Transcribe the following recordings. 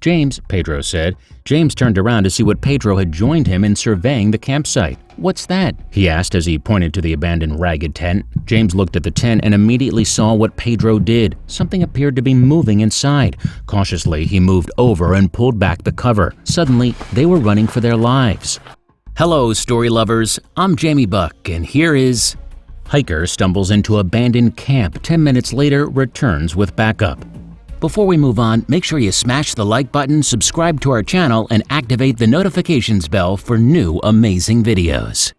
"James," Pedro said. James turned around to see what Pedro had joined him in surveying the campsite. "What's that?" he asked as he pointed to the abandoned ragged tent. James looked at the tent and immediately saw what Pedro did. Something appeared to be moving inside. Cautiously, he moved over and pulled back the cover. Suddenly, they were running for their lives. Hello, story lovers. I'm Jamie Buck, and here is… Hiker stumbles into abandoned camp. 10 minutes later, returns with backup. Before we move on, make sure you smash the like button, subscribe to our channel, and activate the notifications bell for new amazing videos.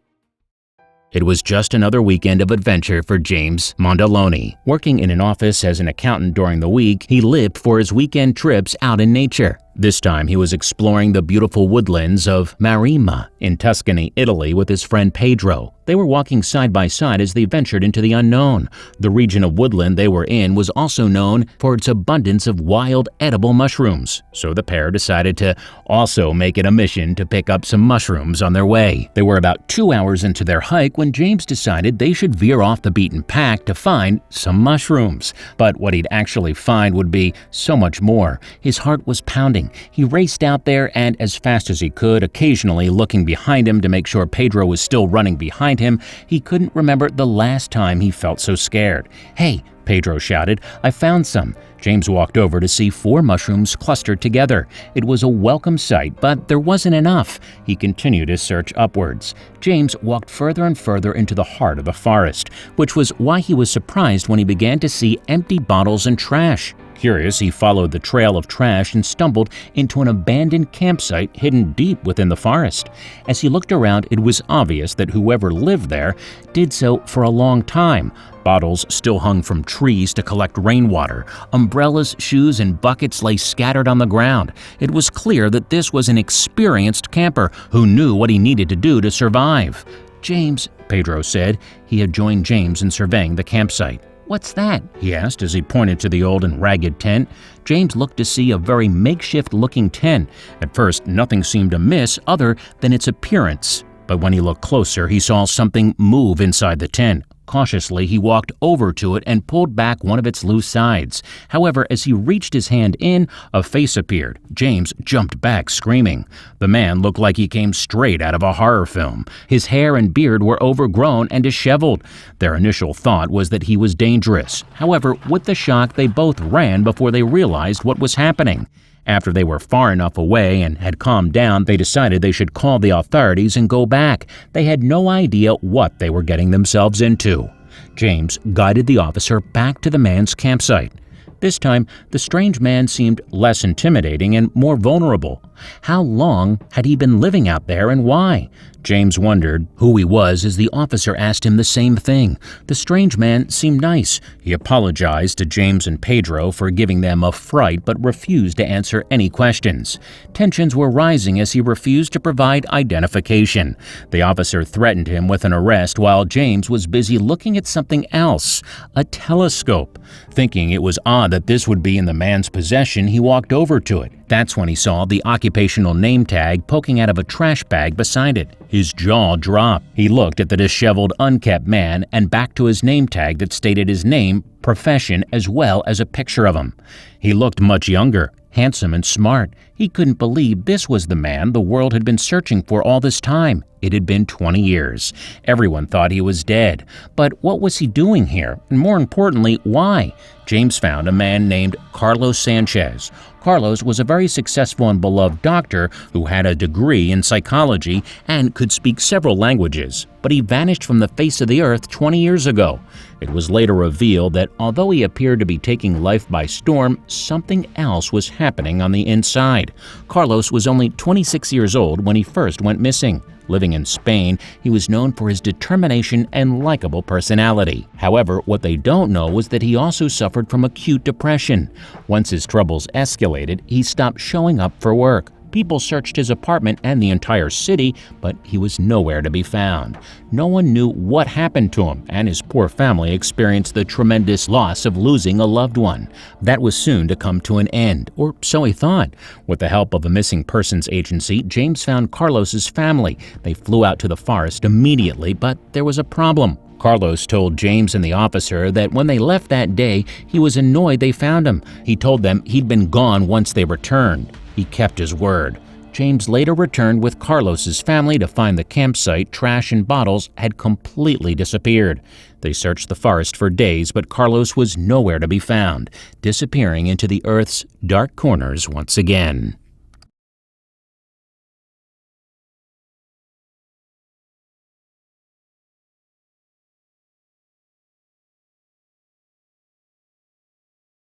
It was just another weekend of adventure for James Mondoloni. Working in an office as an accountant during the week, he lived for his weekend trips out in nature. This time he was exploring the beautiful woodlands of Maremma in Tuscany, Italy with his friend Pedro. They were walking side by side as they ventured into the unknown. The region of woodland they were in was also known for its abundance of wild edible mushrooms, so the pair decided to also make it a mission to pick up some mushrooms on their way. They were about 2 hours into their hike when James decided they should veer off the beaten path to find some mushrooms. But what he'd actually find would be so much more. His heart was pounding. He raced out there and, as fast as he could, occasionally looking behind him to make sure Pedro was still running behind him, he couldn't remember the last time he felt so scared. "Hey!" Pedro shouted. "I found some." James walked over to see 4 mushrooms clustered together. It was a welcome sight, but there wasn't enough. He continued his search upwards. James walked further and further into the heart of the forest, which was why he was surprised when he began to see empty bottles and trash. Curious, he followed the trail of trash and stumbled into an abandoned campsite hidden deep within the forest. As he looked around, it was obvious that whoever lived there did so for a long time. Bottles still hung from trees to collect rainwater. Umbrellas, shoes, and buckets lay scattered on the ground. It was clear that this was an experienced camper who knew what he needed to do to survive. "James," Pedro said. He had joined James in surveying the campsite. "What's that?" he asked as he pointed to the old and ragged tent. James looked to see a very makeshift-looking tent. At first, nothing seemed amiss other than its appearance. But when he looked closer, he saw something move inside the tent. Cautiously, he walked over to it and pulled back one of its loose sides. However, as he reached his hand in, a face appeared. James jumped back, screaming. The man looked like he came straight out of a horror film. His hair and beard were overgrown and disheveled. Their initial thought was that he was dangerous. However, with the shock, they both ran before they realized what was happening. After they were far enough away and had calmed down, they decided they should call the authorities and go back. They had no idea what they were getting themselves into. James guided the officer back to the man's campsite. This time, the strange man seemed less intimidating and more vulnerable. How long had he been living out there and why? James wondered who he was as the officer asked him the same thing. The strange man seemed nice. He apologized to James and Pedro for giving them a fright but refused to answer any questions. Tensions were rising as he refused to provide identification. The officer threatened him with an arrest while James was busy looking at something else, a telescope. Thinking it was odd that this would be in the man's possession, he walked over to it. That's when he saw the occupational name tag poking out of a trash bag beside it. His jaw dropped. He looked at the disheveled, unkempt man and back to his name tag that stated his name, profession, as well as a picture of him. He looked much younger, handsome and smart. He couldn't believe this was the man the world had been searching for all this time. It had been 20 years. Everyone thought he was dead. But what was he doing here? And more importantly, why? James found a man named Carlos Sanchez. Carlos was a very successful and beloved doctor who had a degree in psychology and could speak several languages, but he vanished from the face of the earth 20 years ago. It was later revealed that although he appeared to be taking life by storm, something else was happening on the inside. Carlos was only 26 years old when he first went missing. Living in Spain, he was known for his determination and likable personality. However, what they don't know was that he also suffered from acute depression. Once his troubles escalated, he stopped showing up for work. People searched his apartment and the entire city, but he was nowhere to be found. No one knew what happened to him, and his poor family experienced the tremendous loss of losing a loved one. That was soon to come to an end, or so he thought. With the help of a missing persons agency, James found Carlos's family. They flew out to the forest immediately, but there was a problem. Carlos told James and the officer that when they left that day, he was annoyed they found him. He told them he'd been gone once they returned. He kept his word. James later returned with Carlos's family to find the campsite, trash, and bottles had completely disappeared. They searched the forest for days, but Carlos was nowhere to be found, disappearing into the Earth's dark corners once again.